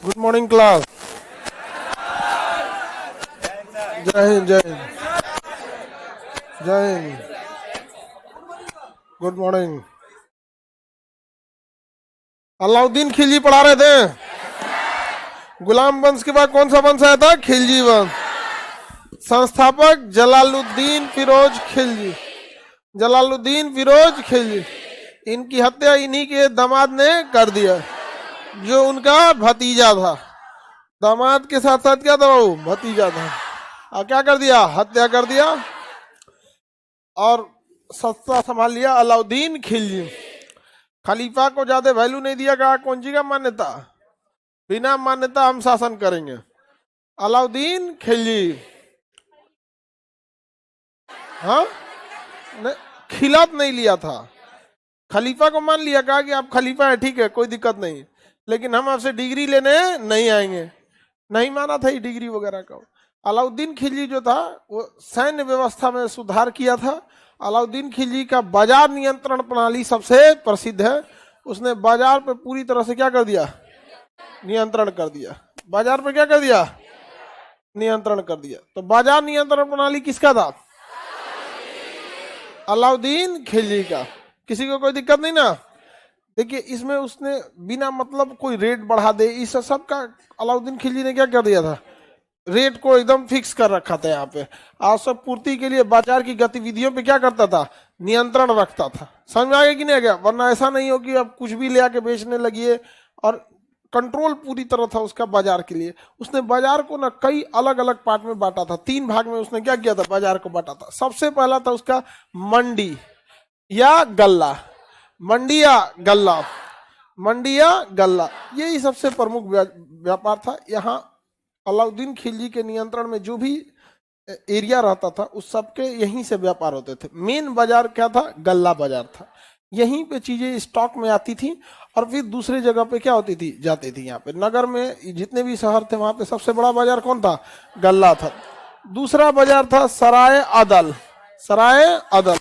Good morning class. जय हिंद जय हिंद जय हिंद। Good morning. अलाउद्दीन खिलजी पढ़ा रहे थे। गुलाम वंश के बाद कौन सा वंश आया था? खिलजी वंश। संस्थापक जलालुद्दीन फिरोज खिलजी। जलालुद्दीन फिरोज खिलजी। इनकी हत्या इन्हीं के दामाद ने कर दिया, जो उनका भतीजा था। दामाद के साथ साथ क्या था? वो भतीजा था। और क्या कर दिया? हत्या कर दिया और सत्ता संभाल लिया अलाउद्दीन खिलजी। खलीफा को ज्यादा वैल्यू नहीं दिया गया। कौन सी का मान्यता? बिना मान्यता हम शासन करेंगे। अलाउद्दीन खिलजी। हाँ, खिलाफ नहीं लिया था। खलीफा को मान लिया, कहा कि आप खलीफा है, ठीक है, कोई दिक्कत नहीं, लेकिन हम आपसे डिग्री लेने नहीं आएंगे। नहीं माना था ये डिग्री वगैरह का। अलाउद्दीन खिलजी जो था वो सैन्य व्यवस्था में सुधार किया था। अलाउद्दीन खिलजी का बाजार नियंत्रण प्रणाली सबसे प्रसिद्ध है। उसने बाजार पे पूरी तरह से क्या कर दिया? नियंत्रण कर दिया। बाजार पे क्या कर दिया? नियंत्रण कर दिया। तो बाजार नियंत्रण प्रणाली किसका था? अलाउद्दीन खिलजी का। किसी को कोई दिक्कत नहीं ना? देखिए, इसमें उसने बिना मतलब कोई रेट बढ़ा दे, इस सब का अलाउद्दीन खिलजी ने क्या कर दिया था? रेट को एकदम फिक्स कर रखा था। यहाँ पे आवश्यक पूर्ति के लिए बाजार की गतिविधियों पे क्या करता था? नियंत्रण रखता था। समझ में आ गया कि नहीं आ गया? वरना ऐसा नहीं हो कि अब कुछ भी ले आके बेचने लगिए। और कंट्रोल पूरी तरह था उसका बाजार के लिए। उसने बाजार को ना कई अलग अलग पार्ट में बांटा था। 3 भाग में उसने क्या किया था? बाजार को बांटा था। सबसे पहला था उसका मंडी या गल्ला। मंडी या गल्ला, मंडी या गल्ला, यही सबसे प्रमुख व्यापार था। यहाँ अलाउद्दीन खिलजी के नियंत्रण में जो भी एरिया रहता था उस सबके यहीं से व्यापार होते थे। मेन बाजार क्या था? गल्ला बाजार था। यहीं पे चीजें स्टॉक में आती थी और फिर दूसरे जगह पे क्या होती थी? जाती थी। यहाँ पे नगर में जितने भी शहर थे वहां पे सबसे बड़ा बाजार कौन था? गल्ला था। दूसरा बाजार था सराय अदल। सराय अदल,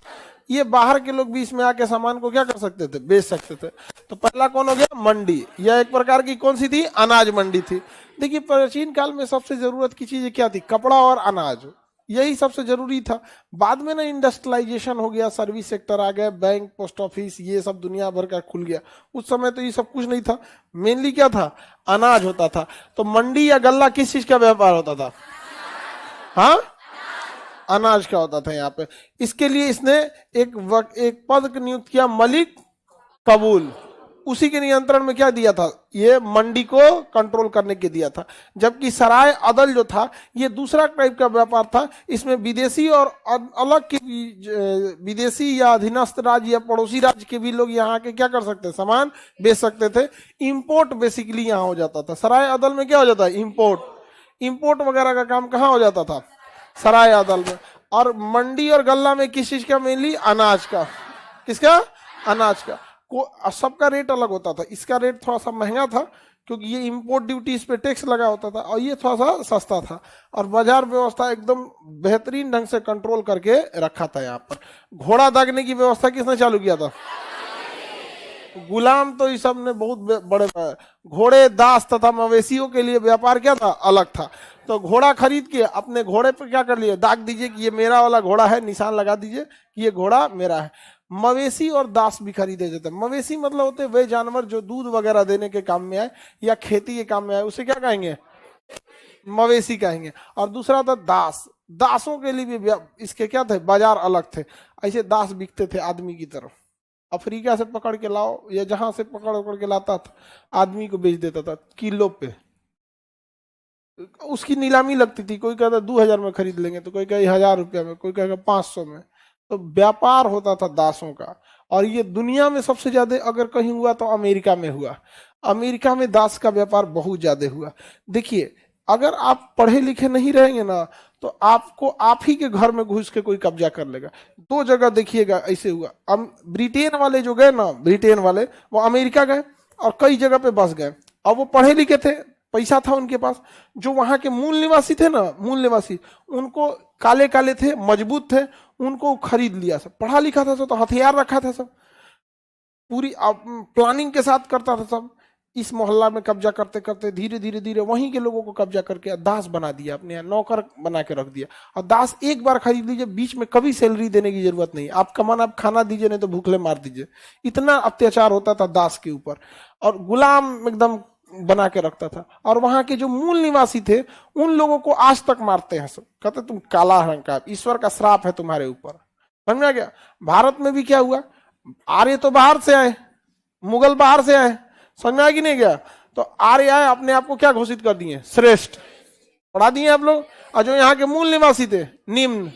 ये बाहर के लोग भी इसमें आके सामान को क्या कर सकते थे? बेच सकते थे। तो पहला कौन हो गया? मंडी। यह एक प्रकार की कौन सी थी? अनाज मंडी थी। देखिए, प्राचीन काल में सबसे जरूरत की चीजें क्या थी? कपड़ा और अनाज, यही सबसे जरूरी था। बाद में ना इंडस्ट्रियलाइजेशन हो गया, सर्विस सेक्टर आ गया, बैंक, पोस्ट ऑफिस, ये सब दुनिया भर का खुल गया। उस समय तो ये सब कुछ नहीं था। मेनली क्या था? अनाज होता था। तो मंडी या गल्ला किस चीज का व्यापार होता था? हाँ, अनाज का होता था यहाँ पे। इसके लिए इसने एक पद नियुक्त किया, मलिक कबूल। उसी के नियंत्रण में क्या दिया था? ये मंडी को कंट्रोल करने के दिया था। जबकि सराय अदल जो था ये दूसरा टाइप का व्यापार था। इसमें विदेशी और अलग के विदेशी या अधीनस्थ राज्य या पड़ोसी राज्य के भी लोग यहाँ के क्या कर सकते? सामान बेच सकते थे। इंपोर्ट बेसिकली यहाँ हो जाता था। सराय अदल में क्या हो जाता है? इंपोर्ट वगैरह का काम कहाँ हो जाता था? सराय अदल में। और मंडी और गल्ला में किस चीज का? मेनली अनाज का। किसका? अनाज का। सबका रेट अलग होता था। इसका रेट थोड़ा सा महंगा था क्योंकि ये इंपोर्ट ड्यूटी इस पे टैक्स लगा होता था, और ये थोड़ा सा सस्ता था। और बाजार व्यवस्था एकदम बेहतरीन ढंग से कंट्रोल करके रखा था। यहाँ पर घोड़ा दागने की व्यवस्था किसने चालू किया था? गुलाम तो इस सब ने बहुत बड़े घोड़े, दास तथा मवेशियों के लिए व्यापार क्या था? अलग था। तो घोड़ा खरीद के अपने घोड़े पे क्या कर लिए? दाग दीजिए कि ये मेरा वाला घोड़ा है, निशान लगा दीजिए कि ये घोड़ा मेरा है। मवेशी और दास भी खरीदे जाते। मवेशी मतलब होते वे जानवर जो दूध वगैरह देने के काम में आए या खेती के काम में आए, उसे क्या कहेंगे? मवेशी कहेंगे। और दूसरा था दास। दासों के लिए भी इसके क्या थे? बाजार अलग थे। ऐसे दास बिकते थे आदमी की तरफ। अफ्रीका से पकड़ के लाओ या जहां से पकड़ के लाता था, आदमी को बेच देता था किलो पे। उसकी नीलामी लगती थी। कोई कहता 2000 में खरीद लेंगे, तो कोई कहे 1000 रुपया में, कोई कहेगा 500 में। तो व्यापार होता था दासों का। और ये दुनिया में सबसे ज्यादा अगर कहीं हुआ तो अमेरिका में हुआ। अमेरिका में दास का व्यापार बहुत ज्यादा हुआ। देखिए, अगर आप पढ़े लिखे नहीं रहेंगे ना तो आपको आप ही के घर में घुस के कोई कब्जा कर लेगा। 2 जगह देखिएगा ऐसे हुआ। ब्रिटेन वाले जो गए ना, ब्रिटेन वाले वो अमेरिका गए और कई जगह पे बस गए। और वो पढ़े लिखे थे, पैसा था उनके पास। जो वहां के मूल निवासी थे ना, मूल निवासी, उनको काले काले थे, मजबूत थे, उनको खरीद लिया। सब पढ़ा लिखा था, सब तो हथियार रखा था, सब पूरी प्लानिंग के साथ करता था सब। इस मोहल्ला में कब्जा करते करते धीरे धीरे धीरे वहीं के लोगों को कब्जा करके दास बना दिया, अपने यहाँ नौकर बना के रख दिया। और दास एक बार खरीद लीजिए, बीच में कभी सैलरी देने की जरूरत नहीं, आपका मन आप खाना दीजिए नहीं तो भूखले मार दीजिए। इतना अत्याचार होता था दास के ऊपर, और गुलाम एकदम बना के रखता था। और वहां के जो मूल निवासी थे उन लोगों को आज तक मारते हैं सब, कहते तुम काला रंग का, ईश्वर का श्राप है तुम्हारे ऊपर। समझ में आ गया? भारत में भी क्या हुआ, आर्य तो बाहर से आए, मुगल बाहर से आए, समझ में आ कि नहीं गया? तो आर्य आए, अपने आप को क्या घोषित कर दिए, श्रेष्ठ, पढ़ा दिए आप लोग। और जो यहाँ के मूल निवासी थे निम्न,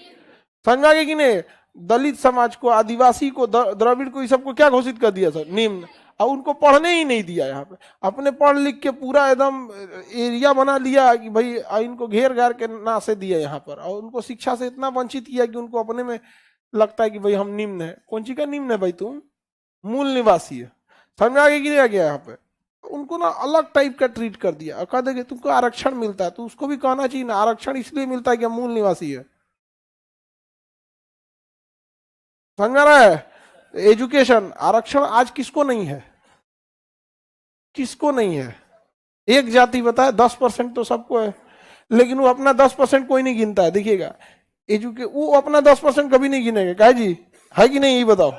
समझ में आ गया कि नहीं? दलित समाज को, आदिवासी को, द्रविड़ को, इस सबको क्या घोषित कर दिया सर, निम्न। और उनको पढ़ने ही नहीं दिया। यहाँ पे अपने पढ़ लिख के पूरा एकदम एरिया बना लिया कि भाई इनको घेर घार के नासे दिया यहाँ पर, और उनको शिक्षा से इतना वंचित किया कि उनको अपने में लगता है कि भाई हम निम्न है। कौन सी का निम्न है भाई, तुम मूल निवासी है। समझ में आगे गिर गया? यहाँ पे उनको ना अलग टाइप का ट्रीट कर दिया और कह देंगे तुमको आरक्षण मिलता है, तो उसको भी कहना चाहिए ना, आरक्षण इसलिए मिलता है कि हम मूल निवासी है। समझ में आ रहा है? एजुकेशन, आरक्षण आज किसको नहीं है, किसको नहीं है? एक जाति बताए 10% तो सबको है, लेकिन वो अपना 10% कोई नहीं गिनता है। देखिएगा वो अपना 10% कभी नहीं गिनेगा, कहे जी है कि नहीं, ये बताओ,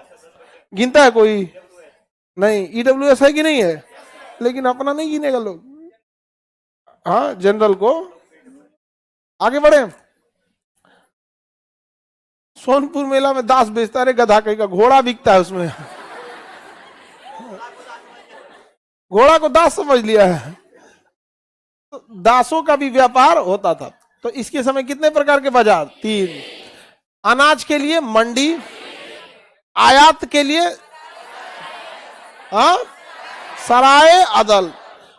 गिनता है कोई? नहीं। ईडब्ल्यूएस है कि नहीं है? लेकिन अपना नहीं गिनेगा लोग। हाँ, जनरल को। आगे बढ़े। सोनपुर मेला में दास बेचता है, गधा कहीं का घोड़ा बिकता है उसमें। घोड़ा को दास समझ लिया है। तो दासों का भी व्यापार होता था। तो इसके समय कितने प्रकार के बाजार? 3। अनाज के लिए मंडी, आयात के लिए सराय अदल,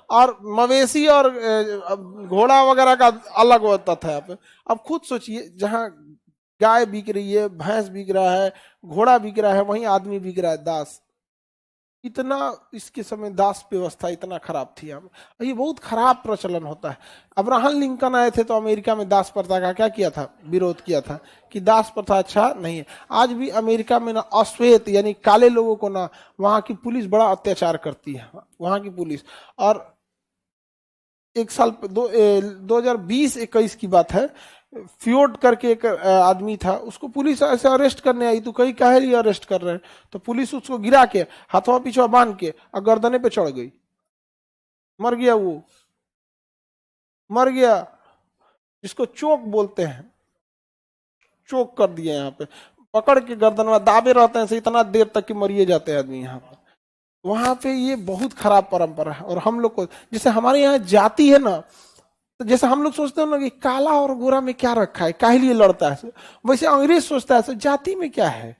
और मवेशी और घोड़ा वगैरह का अलग होता था यहाँ पे। अब खुद सोचिए, जहां गाय बिक रही है, भैंस बिक रहा है, घोड़ा बिक रहा है, वहीं आदमी बिक रहा है दास। इतना इसके समय दास व्यवस्था इतना खराब थी। हम ये बहुत खराब प्रचलन होता है। अब्राहम लिंकन आए थे तो अमेरिका में दास प्रथा का क्या किया था, विरोध किया था कि दास प्रथा अच्छा नहीं है। आज भी अमेरिका में ना अश्वेत यानी काले लोगों को ना वहां की पुलिस बड़ा अत्याचार करती है, वहां की पुलिस। और एक साल 2020-21 की बात है, फ्योर्ड करके एक आदमी था, उसको पुलिस ऐसे अरेस्ट करने आई। तो कहीं काहे लिए अरेस्ट कर रहे हैं? तो पुलिस उसको गिरा के हाथवा पीछवा बांध के और गर्दने पे चढ़ गई, मर गया, वो मर गया। जिसको चोक बोलते हैं, चोक कर दिया। यहाँ पे पकड़ के गर्दन में दाबे रहते हैं इतना देर तक कि मरिए जाते हैं आदमी। यहाँ पर वहां पे ये बहुत खराब परंपरा है। और हम लोग को, जैसे हमारे यहाँ जाति है ना, तो जैसे हम लोग सोचते हैं ना कि काला और गोरा में क्या रखा है, काहे लिए लड़ता है, वैसे अंग्रेज सोचता है जाति में क्या है,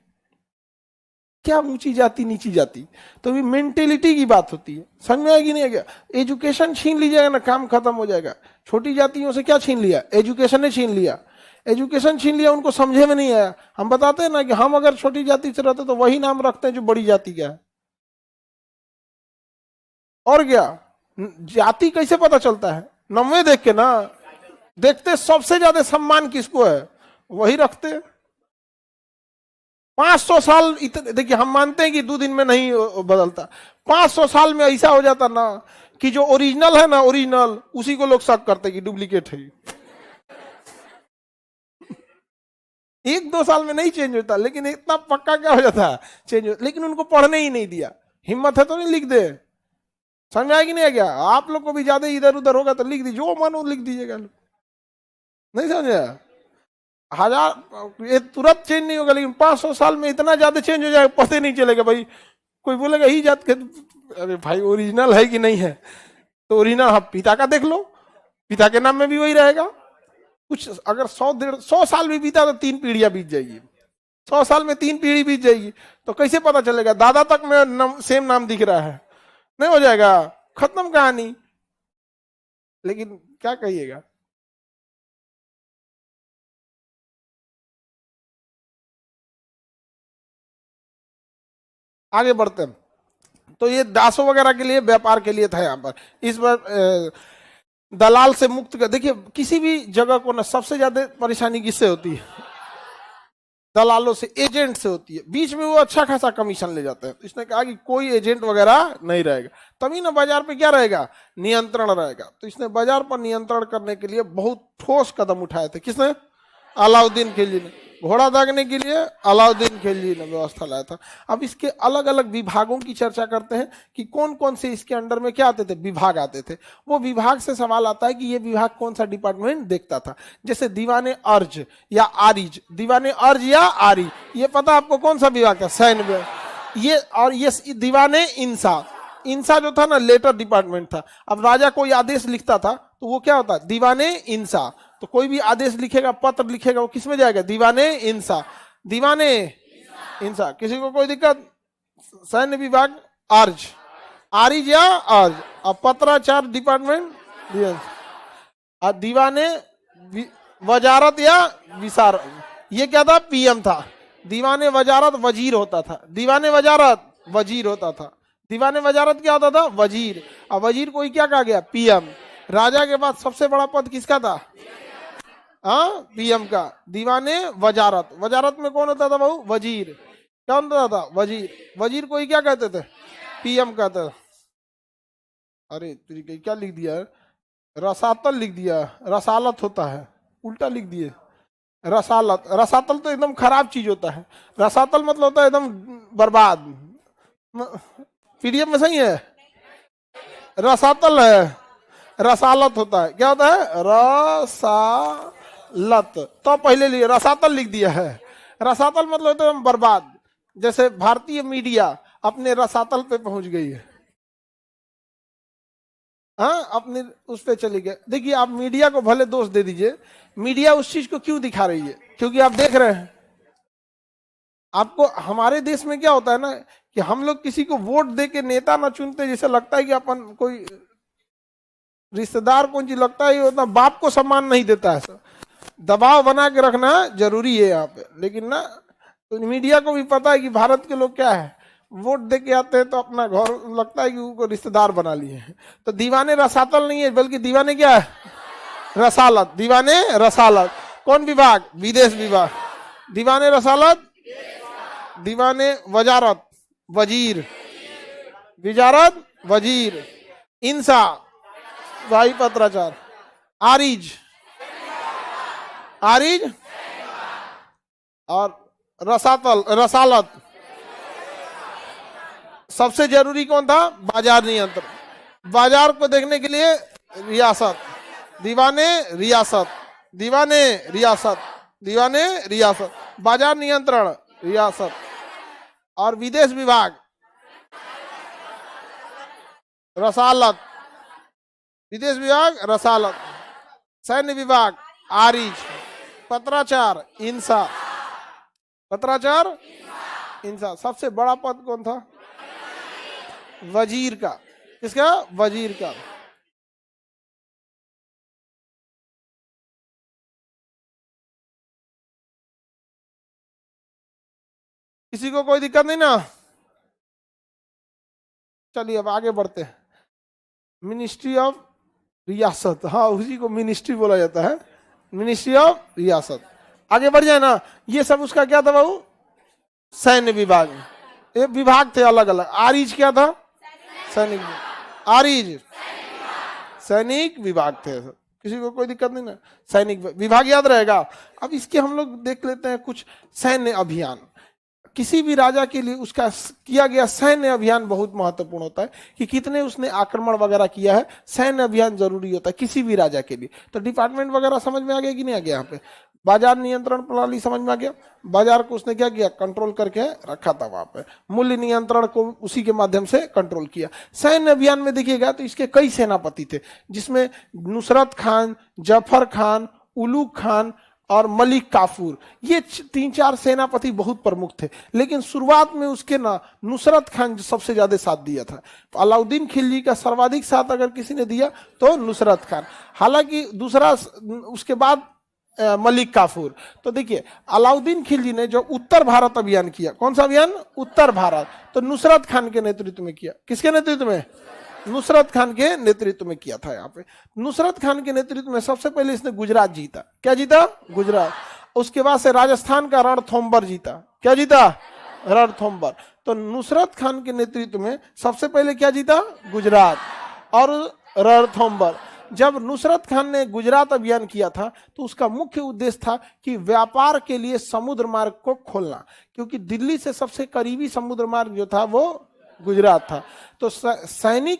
क्या ऊंची जाति नीची जाति। तो ये मेंटेलिटी की बात होती है। समझ में आएगी नहीं आएगा? एजुकेशन छीन लीजिएगा ना, काम खत्म हो जाएगा। छोटी जातियों से क्या छीन लिया? एजुकेशन ने छीन लिया। एजुकेशन छीन लिया, उनको समझे में नहीं आया। हम बताते हैं ना कि हम अगर छोटी जाति से रहते तो वही नाम रखते हैं जो बड़ी जाति का है। और क्या, जाति कैसे पता चलता है? नंबे देख के ना, देखते सबसे ज्यादा सम्मान किसको है वही रखते। 500 साल देखिए, हम मानते हैं कि 2 दिन में नहीं बदलता, 500 साल में ऐसा हो जाता ना कि जो ओरिजिनल है ना, ओरिजिनल उसी को लोग शक करते कि डुप्लीकेट है। 1-2 साल में नहीं चेंज होता, लेकिन इतना पक्का क्या हो जाता चेंज हो। लेकिन उनको पढ़ने ही नहीं दिया। हिम्मत है तो नहीं लिख दे। समझ आएगी नहीं क्या? आप लोग को भी ज्यादा इधर उधर होगा तो लिख दीजिए, जो मानो लिख दीजिएगा। नहीं समझा? 1000 ये तुरंत चेंज नहीं होगा, लेकिन 500 साल में इतना ज्यादा चेंज हो जाएगा, पता नहीं चलेगा। भाई कोई बोलेगा ही जात के, अरे भाई ओरिजिनल है कि नहीं है? तो ओरिजिनल हाँ, पिता का देख लो, पिता के नाम में भी वही रहेगा। कुछ अगर 100 साल भी बीता तो 3 पीढ़ियां बीत जाएगी। 100 साल में 3 पीढ़ी बीत जाएगी, तो कैसे पता चलेगा? दादा तक में सेम नाम दिख रहा है, नहीं हो जाएगा, खत्म कहानी। लेकिन क्या कहिएगा? आगे बढ़ते हैं। तो ये दासों वगैरह के लिए, व्यापार के लिए था। यहाँ पर इस बार दलाल से मुक्त कर। देखिए किसी भी जगह को ना सबसे ज्यादा परेशानी किससे होती है? दलालों से, एजेंट से होती है, बीच में वो अच्छा खासा कमीशन ले जाते हैं। तो इसने कहा कि कोई एजेंट वगैरह नहीं रहेगा, तभी ना बाजार पे क्या रहेगा, नियंत्रण रहेगा। तो इसने बाजार पर नियंत्रण करने के लिए बहुत ठोस कदम उठाए थे। किसने? अलाउद्दीन खिलजी ने। घोड़ा दागने के लिए अलाउद्दीन खिलजी ने व्यवस्था लाया था। अब इसके अलग अलग विभागों की चर्चा करते हैं कि कौन कौन से इसके अंडर में क्या आते थे, विभाग आते थे। वो विभाग से सवाल आता है कि ये विभाग कौन सा डिपार्टमेंट देखता था। जैसे दीवाने अर्ज या आरिज, दीवाने अर्ज या आरी, ये पता आपको कौन सा विभाग था? सैन्य विभाग। ये और ये दीवाने इंसा, इंसा जो था ना लेटर डिपार्टमेंट था। अब राजा कोई आदेश लिखता था तो वो क्या होता है? दीवाने इंसा। तो कोई भी आदेश लिखेगा, पत्र लिखेगा, वो किस में जाएगा? दीवाने इंसा। दीवाने इंसा। किसी को कोई दिक्कत? सैन्य विभाग अर्ज, आरिज या अर्ज। अब पत्राचार डिपार्टमेंट दीवाने वजारत या विसार, ये क्या था? पीएम था। दीवाने वजारत वजीर होता था, दीवाने वजारत वजीर होता था। दीवाने वजारत क्या होता था? वजीर। अब वजीर कोई क्या कहा गया? पीएम। राजा के बाद सबसे बड़ा पद किसका था? पीएम का। दीवाने वजारत, वजारत में कौन होता था बाबू? वजीर। क्या होता था? वजीर। वजीर कोई क्या कहते थे? पीएम कहते थे। अरे क्या लिख दिया है? रसातल लिख दिया, रसालत होता है, उल्टा लिख दिए रसालत। रसातल तो एकदम खराब चीज होता है, रसातल मतलब होता है एकदम बर्बाद। पीडीएफ में सही है, रसातल है, रसालत होता है। क्या होता है? रसालत। तो पहले लिए रसातल लिख दिया है। रसातल मतलब होता है बर्बाद। जैसे भारतीय मीडिया अपने रसातल पे पहुंच गई है, अपने उस पे चली गई। देखिए आप मीडिया को भले दोष दे दीजिए, मीडिया उस चीज को क्यों दिखा रही है? क्योंकि आप देख रहे हैं, आपको हमारे देश में क्या होता है ना कि हम लोग किसी को वोट दे के नेता ना चुनते, जैसे लगता है कि अपन कोई रिश्तेदार कौन चीज लगता है, उतना बाप को सम्मान नहीं देता है। दबाव बना के रखना जरूरी है यहाँ पे। लेकिन ना तो मीडिया को भी पता है कि भारत के लोग क्या है, वोट दे के आते हैं तो अपना घर लगता है कि उनको रिश्तेदार बना लिए हैं। तो दीवाने रसातल नहीं है, बल्कि दीवाने क्या है? रसालत। दीवाने रसालत। कौन विभाग? विदेश विभाग। दीवाने रसालत, दीवाने वजारत वजीर, विजारत वजीर, इंसा भाई पत्राचार, आरिज, आरिज और रसातल रसालत। सबसे जरूरी कौन था? बाजार नियंत्रण। बाजार को देखने के लिए रियासत, दीवाने रियासत, दीवाने रियासत, दीवाने रियासत। बाजार नियंत्रण रियासत। और विदेश विभाग रसालत, विदेश विभाग रसालत। सैन्य विभाग आरिज, पत्राचार इंसा, पत्राचार इंसा। सबसे बड़ा पद कौन था? वजीर का। किसका? वजीर का। किसी को कोई दिक्कत नहीं ना? चलिए अब आगे बढ़ते हैं। मिनिस्ट्री ऑफ रियासत, हाँ उसी को मिनिस्ट्री बोला जाता है, मिनिस्ट्री ऑफ रियासत। आगे बढ़ जाए ना। ये सब उसका क्या था बाबू? सैन्य विभाग। ये विभाग थे अलग अलग। आरिज क्या था? सैनिक। आरिज सैनिक विभाग थे। किसी को कोई दिक्कत नहीं ना? सैनिक विभाग याद रहेगा। अब इसके हम लोग देख लेते हैं कुछ सैन्य अभियान। किसी भी राजा के लिए उसका किया गया सैन्य अभियान बहुत महत्वपूर्ण होता है कि कितने उसने आक्रमण वगैरह किया है। सैन्य अभियान जरूरी होता है किसी भी राजा के लिए। तो डिपार्टमेंट वगैरह समझ में आ गया कि नहीं आ गया? यहाँ पे बाजार नियंत्रण प्रणाली समझ में आ गया। बाजार को उसने क्या किया? कंट्रोल करके रखा था वहां पे। मूल्य नियंत्रण को उसी के माध्यम से कंट्रोल किया। सैन्य अभियान में देखिएगा तो इसके कई सेनापति थे, जिसमें नुसरत खान, जफर खान, उलूग खान और मलिक काफूर, ये 3-4 सेनापति बहुत प्रमुख थे। लेकिन शुरुआत में उसके ना नुसरत खान जो सबसे ज्यादा साथ दिया था। तो अलाउद्दीन खिलजी का सर्वाधिक साथ अगर किसी ने दिया तो नुसरत खान। हालांकि दूसरा उसके बाद मलिक काफूर। तो देखिए अलाउद्दीन खिलजी ने जो उत्तर भारत अभियान किया, कौन सा अभियान? उत्तर भारत, तो नुसरत खान के नेतृत्व में किया। किसके नेतृत्व में? नुसरत खान के नेतृत्व में किया था। यहाँ पे नुसरत खान के नेतृत्व में सबसे पहले इसने गुजरात जीता। क्या जीता? गुजरात। उसके बाद से राजस्थान का रणथंभौर जीता। क्या जीता? रणथंभौर। तो नुसरत खान के नेतृत्व में सबसे पहले क्या जीता? गुजरात और रणथंभौर। जब नुसरत खान ने गुजरात अभियान किया था तो उसका मुख्य उद्देश्य था कि व्यापार के लिए समुद्र मार्ग को खोलना, क्योंकि दिल्ली से सबसे करीबी समुद्र मार्ग जो था वो गुजरात था। तो सैन्य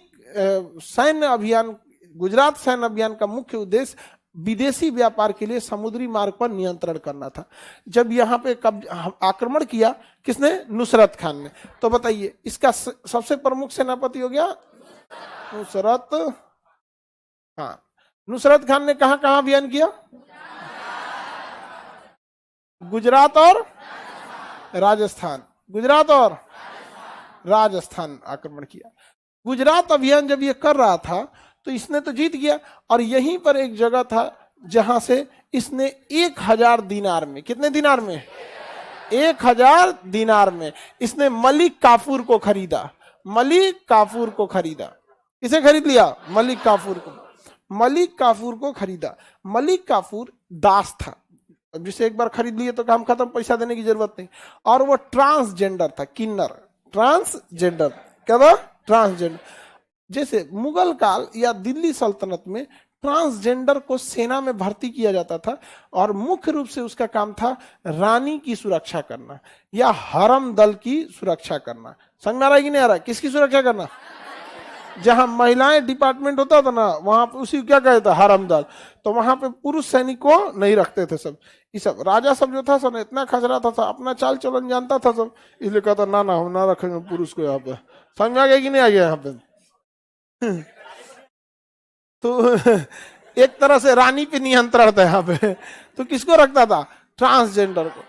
अभियान, गुजरात सैन्य अभियान का मुख्य उद्देश्य विदेशी व्यापार के लिए समुद्री मार्ग पर नियंत्रण करना था। जब यहाँ पे आक्रमण किया किसने? नुसरत खान ने। तो बताइए इसका सबसे प्रमुख सेनापति हो गया नुसरत। हाँ, नुसरत खान ने कहां कहां अभियान किया? गुजरात और राजस्थान। गुजरात और राजस्थान आक्रमण किया। गुजरात अभियान जब ये कर रहा था तो इसने तो जीत गया, और यहीं पर एक जगह था जहां से इसने 1000 दिनार में, कितने दिनार में? 1000 दिनार में इसने मलिक काफूर को खरीदा। मलिक काफूर को खरीदा। किसे खरीद लिया? मलिक काफूर को। मलिक काफूर को खरीदा। मलिक काफूर दास था, अब जिसे एक बार खरीद लिए तो काम खत्म, पैसा देने की जरूरत नहीं। और वो ट्रांसजेंडर था, किन्नर। ट्रांसजेंडर क्या था? ट्रांसजेंडर। जैसे मुगल काल या दिल्ली सल्तनत में ट्रांसजेंडर को सेना में भर्ती किया जाता था, और मुख्य रूप से उसका काम था रानी की सुरक्षा करना या हरम दल की सुरक्षा करना। समझ में आ रहा है कि नहीं आ रहा? किसकी सुरक्षा करना? जहां महिलाएं डिपार्टमेंट होता था ना, वहां पे उसी क्या कहता? हरम दल। तो वहां पे पुरुष सैनिक को नहीं रखते थे सब। ये सब राजा सब जो था सब इतना खचरा था, अपना चाल चलन जानता था सब, इसलिए कहता ना ना हम ना रखेंगे पुरुष को यहाँ पे। समझ में आ गया कि नहीं आ गया यहाँ पे? तो एक तरह से रानी पे नियंत्रण था यहाँ पे। तो किसको रखता था? ट्रांसजेंडर को।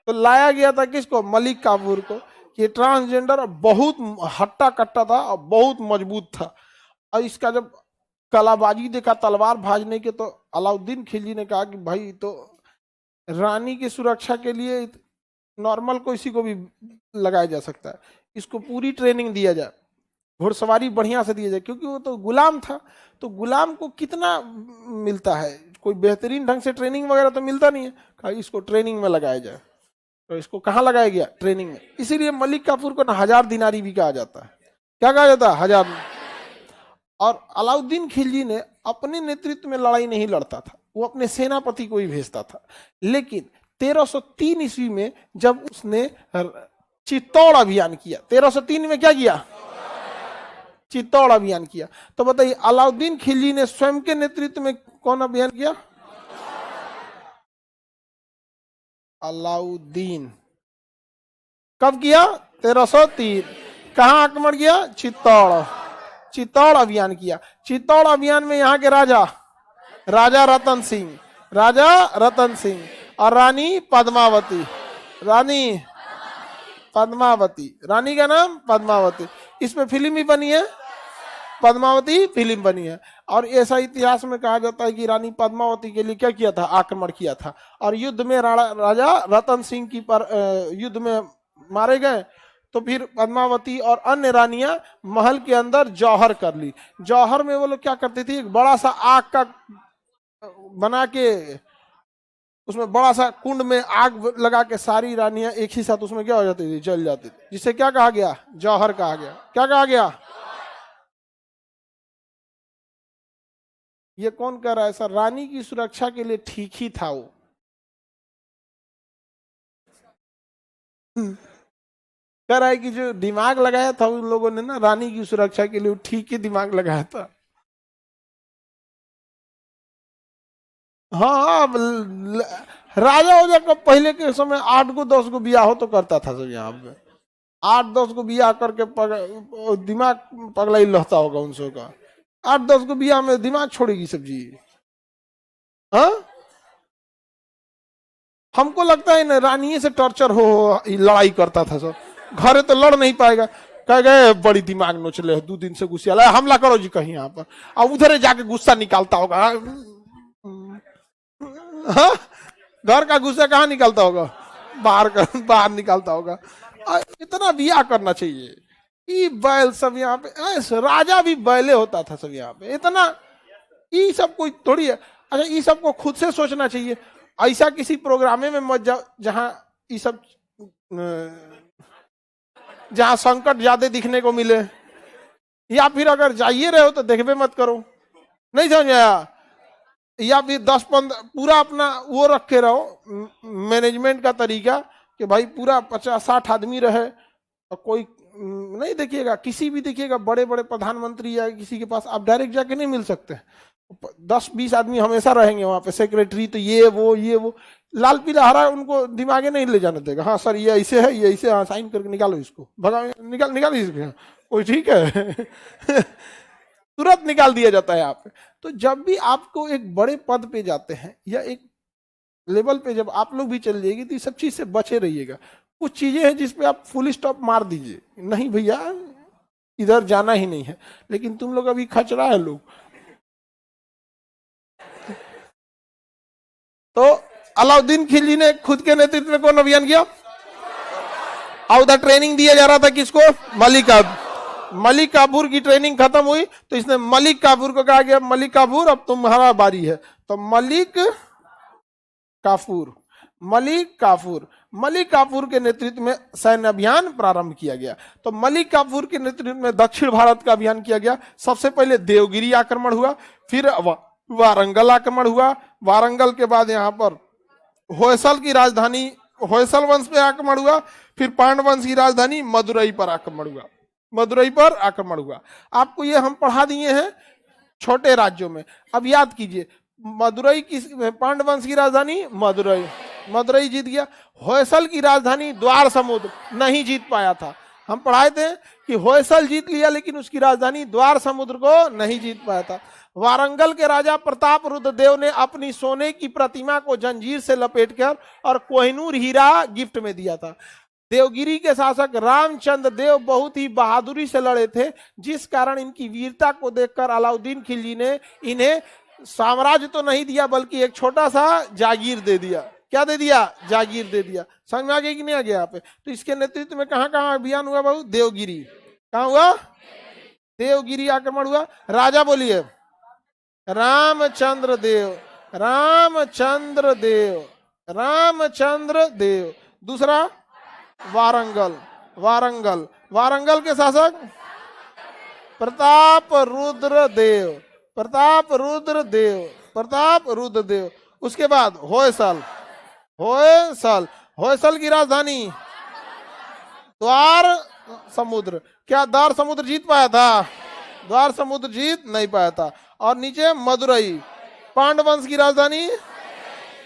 तो लाया गया था किसको? मलिक काफूर को। ये ट्रांसजेंडर बहुत हट्टा कट्टा था और बहुत मजबूत था। और इसका जब कलाबाजी देखा तलवार भाजने के, तो अलाउद्दीन खिलजी ने कहा कि भाई तो रानी की सुरक्षा के लिए नॉर्मल किसी को भी लगाया जा सकता है, इसको पूरी ट्रेनिंग दिया जाए, घुड़सवारी बढ़िया से दिया जाए, क्योंकि वो तो गुलाम था। तो गुलाम को कितना मिलता है? कोई बेहतरीन ढंग से ट्रेनिंग वगैरह तो मिलता नहीं है। कहा इसको ट्रेनिंग में लगाया जाए। तो इसको कहाँ लगाया गया? ट्रेनिंग में। इसीलिए मलिक काफूर को 1000 दिनारी भी कहा जाता है। क्या कहा जाता है? 1000। और अलाउद्दीन खिलजी ने अपने नेतृत्व में लड़ाई नहीं लड़ता था, वो अपने सेनापति को ही भेजता था। लेकिन 1303 ईस्वी में जब उसने चित्तौड़ अभियान किया, 1303 में क्या किया? चित्तौड़ अभियान किया। तो बताइए अलाउद्दीन खिलजी ने स्वयं के नेतृत्व में कौन अभियान किया? अलाउद्दीन। कब किया? 1303। कहां आक्रमण किया? चित्तौड़। चित्तौड़ अभियान किया। चित्तौड़ अभियान में यहाँ के राजा रतन सिंह, राजा रतन सिंह और रानी पद्मावती। रानी पद्मावती, रानी का नाम पद्मावती। इसमें फिल्म भी बनी है, पद्मावती फिल्म बनी है। और ऐसा इतिहास में कहा जाता है कि रानी पद्मावती के लिए क्या किया था? आक्रमण किया था। और युद्ध में राजा रतन सिंह की युद्ध में मारे गए। तो फिर पद्मावती और अन्य रानियां महल के अंदर जौहर कर ली। जौहर में वो लोग क्या करती थी? एक बड़ा सा आग का बना के, उसमें बड़ा सा कुंड में आग लगा के सारी रानियां एक ही साथ उसमें क्या हो जाती थी? जल जाती थी, जिसे क्या कहा गया? जौहर कहा गया। क्या कहा गया? ये कौन कह रहा है? सर रानी की सुरक्षा के लिए ठीक ही था वो। कह रहा है कि जो दिमाग लगाया था उन लोगों ने ना रानी की सुरक्षा के लिए, ठीक ही दिमाग लगाया था। हाँ, राजा हो का पहले के समय 8 को 10 को बियाह हो तो करता था सब यहाँ पे। 8-10 को बियाह करके दिमाग पगला ही रहता होगा उन सब का। 8-10 को बियाह में दिमाग छोड़ेगी सब्जी। हाँ, हमको लगता है ना रानी से टॉर्चर हो लड़ाई करता था सब। घरे तो लड़ नहीं पाएगा, कह गए बड़ी दिमाग नोचले 2 दिन से गुस्सा हमला करो जी कहीं यहाँ पर, और उधर जाके गुस्सा निकालता होगा। हाँ, घर का गुस्सा कहाँ निकालता होगा? बाहर निकालता होगा। इतना बियाह करना चाहिए। ये बैल सब यहाँ पे, राजा भी बैले होता था सब यहाँ पे। इतना ये सब कोई थोड़ी है। अच्छा, ये सबको खुद से सोचना चाहिए। ऐसा किसी प्रोग्राम में मत जाओ जहां ये सब जहां संकट ज्यादा दिखने को मिले, या फिर अगर जाइए रहे हो तो देखबे मत करो, नहीं समझ आया। या फिर 10-15 पूरा अपना वो रख के रहो मैनेजमेंट का तरीका कि भाई पूरा 50-60 आदमी रहे, और कोई नहीं देखिएगा, किसी भी देखिएगा बड़े बड़े प्रधानमंत्री या किसी के पास आप डायरेक्ट जाके नहीं मिल सकते, 10-20 आदमी हमेशा रहेंगे वहां पे, सेक्रेटरी तो ये वो लाल पीला हरा उनको दिमागे नहीं ले जाने देगा। हाँ सर ये ऐसे है, ये ऐसे, हाँ साइन करके निकालो इसको, भगा निकाल इसको, कोई ठीक है तुरंत निकाल दिया जाता है आप। तो जब भी आपको एक बड़े पद पे जाते हैं या एक लेवल पे जब आप लोग भी चल जाएगी तो ये सब चीज से बचे रहिएगा। कुछ चीजें हैं जिसपे आप फुल स्टॉप मार दीजिए, नहीं भैया इधर जाना ही नहीं है, लेकिन तुम लोग अभी खचरा है लोग। तो अलाउद्दीन खिलजी ने खुद के नेतृत्व में कौन अभियान किया? और उधर ट्रेनिंग दिया जा रहा था किसको? मलिक काफूर की ट्रेनिंग खत्म हुई तो इसने मलिक काफूर को कहा गया मलिक काफूर अब तुम्हारा बारी है। तो मलिक काफूर के नेतृत्व में सैन्य अभियान प्रारंभ किया गया। तो मलिक काफूर के नेतृत्व में दक्षिण भारत का अभियान किया गया। सबसे पहले देवगिरी आक्रमण हुआ, फिर वारंगल आक्रमण हुआ, वारंगल के बाद यहाँ पर होयसल की राजधानी होयसल वंश पे आक्रमण हुआ, फिर पांडव वंश की राजधानी मदुरई पर आक्रमण हुआ। आपको ये हम पढ़ा दिए हैं छोटे राज्यों में। अब याद कीजिए, मदुरई की पांडव वंश की राजधानी मदुरई जीत गया। होयसल की राजधानी द्वार समुद्र नहीं जीत पाया था। हम पढ़ाए थे कि होयसल जीत लिया लेकिन उसकी राजधानी द्वार समुद्र को नहीं जीत पाया था। वारंगल के राजा प्रताप रुद्र देव ने अपनी सोने की प्रतिमा को जंजीर से लपेटकर और कोहिनूर हीरा गिफ्ट में दिया था। देवगिरी के शासक रामचंद्र देव बहुत ही बहादुरी से लड़े थे, जिस कारण इनकी वीरता को देखकर अलाउद्दीन खिलजी ने इन्हें साम्राज्य तो नहीं दिया बल्कि एक छोटा सा जागीर दे दिया। क्या दे दिया? जागीर दे दिया। समझ में आ गया कि नहीं आ गया यहाँ पे? तो इसके नेतृत्व में कहाँ अभियान हुआ बाबू? देवगिरी। कहाँ हुआ? देवगिरी आक्रमण हुआ। राजा बोलिए रामचंद्र देव। दूसरा वारंगल के शासक प्रताप रुद्र देव। उसके बाद होयसल की राजधानी द्वार समुद्र। क्या द्वार समुद्र जीत पाया था? द्वार समुद्र जीत नहीं पाया था। और नीचे मदुरई, पांडव वंश की राजधानी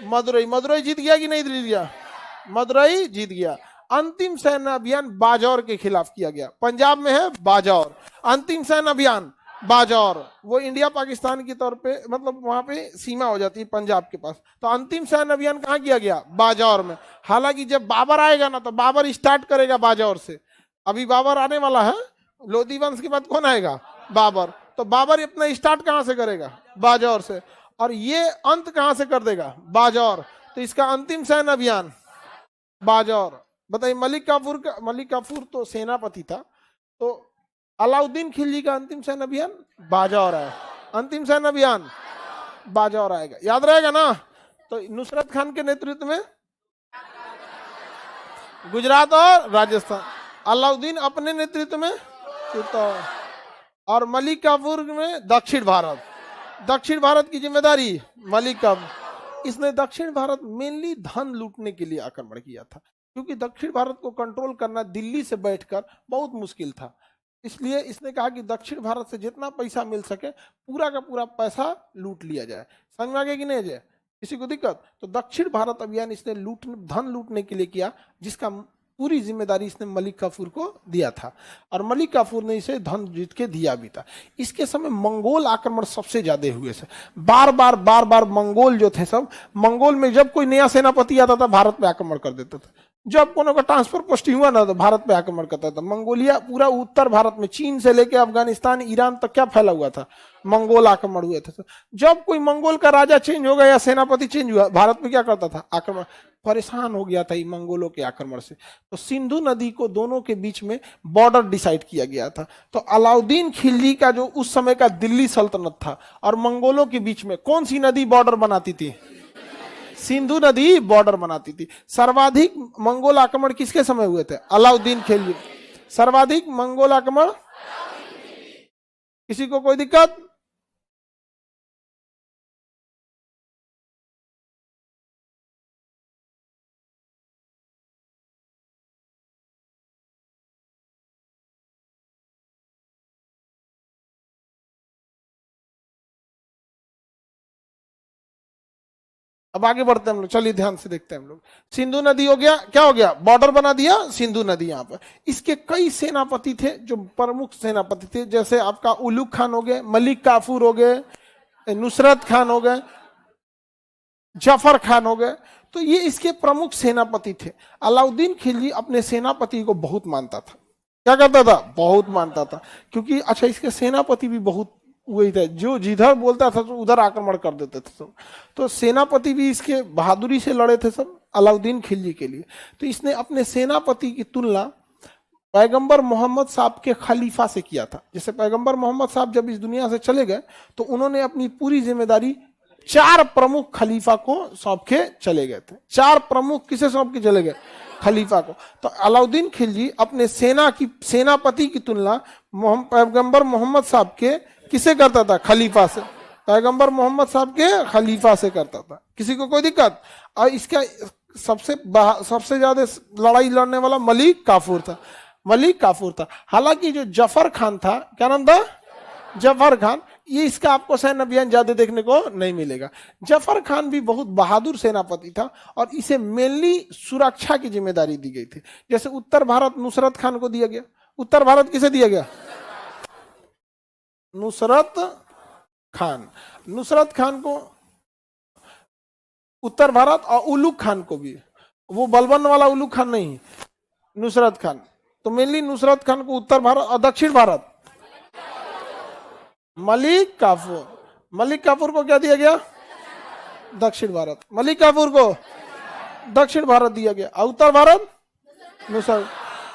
मदुरई जीत गया कि नहीं जीत गया? मदुरई जीत गया। अंतिम सैन्य अभियान बाजौर के खिलाफ किया गया। पंजाब में है बाजौर। अंतिम सैन्य अभियान बाजौर, वो इंडिया पाकिस्तान के तौर पे मतलब वहां पे सीमा हो जाती है पंजाब के पास। तो अंतिम सैन्य अभियान कहाँ किया गया? बाजौर में। हालांकि जब बाबर आएगा ना तो बाबर स्टार्ट करेगा बाजौर से। अभी बाबर आने वाला है, लोधी वंश के बाद कौन आएगा? बाबर। तो बाबर अपना स्टार्ट कहां से करेगा? बाजौर से। और ये अंत कहां से कर देगा? बाजौर। तो इसका अंतिम सैन्य अभियान बाजौर। बताइए मलिक काफूर तो सेनापति था, तो अलाउद्दीन खिलजी का अंतिम सैन्य अभियान बाजौर है। अंतिम सैन्य अभियान बाजौर आएगा, याद रहेगा ना? तो नुसरत खान के नेतृत्व में गुजरात और राजस्थान, अलाउद्दीन अपने नेतृत्व में और मलिक काफूर में दक्षिण भारत की जिम्मेदारी मलिक काफूर। इसने दक्षिण भारत मेनली धन लूटने के लिए आक्रमण किया था, क्योंकि दक्षिण भारत को कंट्रोल करना दिल्ली से बैठकर बहुत मुश्किल था। इसलिए इसने कहा कि दक्षिण भारत से जितना पैसा मिल सके पूरा का पूरा पैसा लूट लिया जाए। समझ में आ गया कि नहीं जाए? किसी को दिक्कत? तो दक्षिण भारत अभियान इसने धन लूटने के लिए किया, जिसका पूरी जिम्मेदारी इसने मलिक काफूर को दिया था। और मलिक काफूर ने इसे धन जीत के दिया भी था। इसके समय मंगोल आक्रमण सबसे ज्यादा हुए थे। बार बार मंगोल जो थे सब, मंगोल में जब कोई नया सेनापति आता था भारत पे आक्रमण कर देता था। जब कोनो का ट्रांसफर पोस्टिंग हुआ ना तो भारत पे आक्रमण करता था। मंगोलिया पूरा उत्तर भारत में, चीन से लेके अफगानिस्तान ईरान तक क्या फैला हुआ था? मंगोल आक्रमण हुए थे। जब कोई मंगोल का राजा चेंज हो गया या सेनापति चेंज हुआ, भारत में क्या करता था? आक्रमण। परेशान हो गया था ये मंगोलों के आक्रमण से। तो सिंधु नदी को दोनों के बीच में बॉर्डर डिसाइड किया गया था। तो अलाउद्दीन खिलजी का जो उस समय का दिल्ली सल्तनत था और मंगोलों के बीच में कौन सी नदी बॉर्डर बनाती थी? सिंधु नदी बॉर्डर बनाती थी। सर्वाधिक मंगोल आक्रमण किसके समय हुए थे? अलाउद्दीन खिलजी। सर्वाधिक मंगोल आक्रमण, किसी को कोई दिक्कत? अब आगे बढ़ते हैं हम लोग, चलिए ध्यान से देखते हैं हम लोग। सिंधु नदी हो गया, क्या हो गया? बॉर्डर बना दिया सिंधु नदी यहाँ पर। इसके कई सेनापति थे जो प्रमुख सेनापति थे, जैसे आपका उलुग खान हो गए, मलिक काफूर हो गए, नुसरत खान हो गए, जफर खान हो गए। तो ये इसके प्रमुख सेनापति थे। अलाउद्दीन खिलजी अपने सेनापति को बहुत मानता था। क्या करता था? बहुत मानता था। क्योंकि अच्छा, इसके सेनापति भी बहुत वही था, जो जिधर बोलता था तो उधर आक्रमण कर देते थे सब। तो सेनापति भी इसके बहादुरी से लड़े थे सब अलाउद्दीन खिलजी के लिए। तो इसने अपने सेनापति की तुलना पैगंबर मोहम्मद साहब के खलीफा से किया था। जैसे पैगंबर मोहम्मद साहब जब इस दुनिया से चले गए तो उन्होंने अपनी पूरी जिम्मेदारी 4 प्रमुख खलीफा को सौंप के चले गए थे। 4 प्रमुख किसे सौंप के चले गए? खलीफा को। तो अलाउद्दीन खिलजी अपने सेनापति की तुलना पैगंबर मोहम्मद साहब के किसे करता था? खलीफा से। पैगंबर मोहम्मद साहब के खलीफा से करता था। किसी को कोई दिक्कत? और इसका सबसे ज्यादा लड़ाई लड़ने वाला मलिक काफूर था। मलिक काफूर था। हालांकि जो जफर खान था, क्या नाम था? जफर खान। ये इसका आपको सैन्य अभियान ज्यादा देखने को नहीं मिलेगा। जफर खान भी बहुत बहादुर सेनापति था और इसे मेनली सुरक्षा की जिम्मेदारी दी गई थी। जैसे उत्तर भारत नुसरत खान को दिया गया। उत्तर भारत किसे दिया गया? नुसरत खान। नुसरत खान को उत्तर भारत, और उलुग खान को भी। वो बलबन वाला उलुग खान नहीं, नुसरत खान। तो मेनली नुसरत खान को उत्तर भारत, और दक्षिण भारत मलिक काफूर। मलिक काफूर को क्या दिया गया? दक्षिण भारत। मलिक काफूर को दक्षिण भारत दिया गया, और उत्तर भारत नुसरत।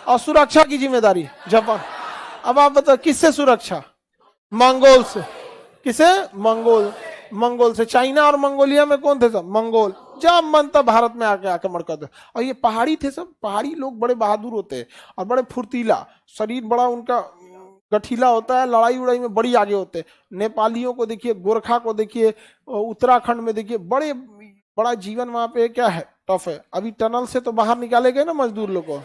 और सुरक्षा की जिम्मेदारी जापान। अब आप बताओ किससे सुरक्षा? मंगोल से। किसे? मंगोल। मंगोल से। चाइना और मंगोलिया में कौन थे? सब मंगोल। जब मन तब भारत में आके आक्रमण कर दे। और ये पहाड़ी थे सब। पहाड़ी लोग बड़े बहादुर होते हैं और बड़े फुर्तीला, शरीर बड़ा उनका गठीला होता है, लड़ाई उड़ाई में बड़ी आगे होते हैं। नेपालियों को देखिए, गोरखा को देखिए, उत्तराखंड में देखिए, बड़ा जीवन वहां पे क्या है? टफ है। अभी टनल से तो बाहर निकाले गए ना मजदूर लोग को,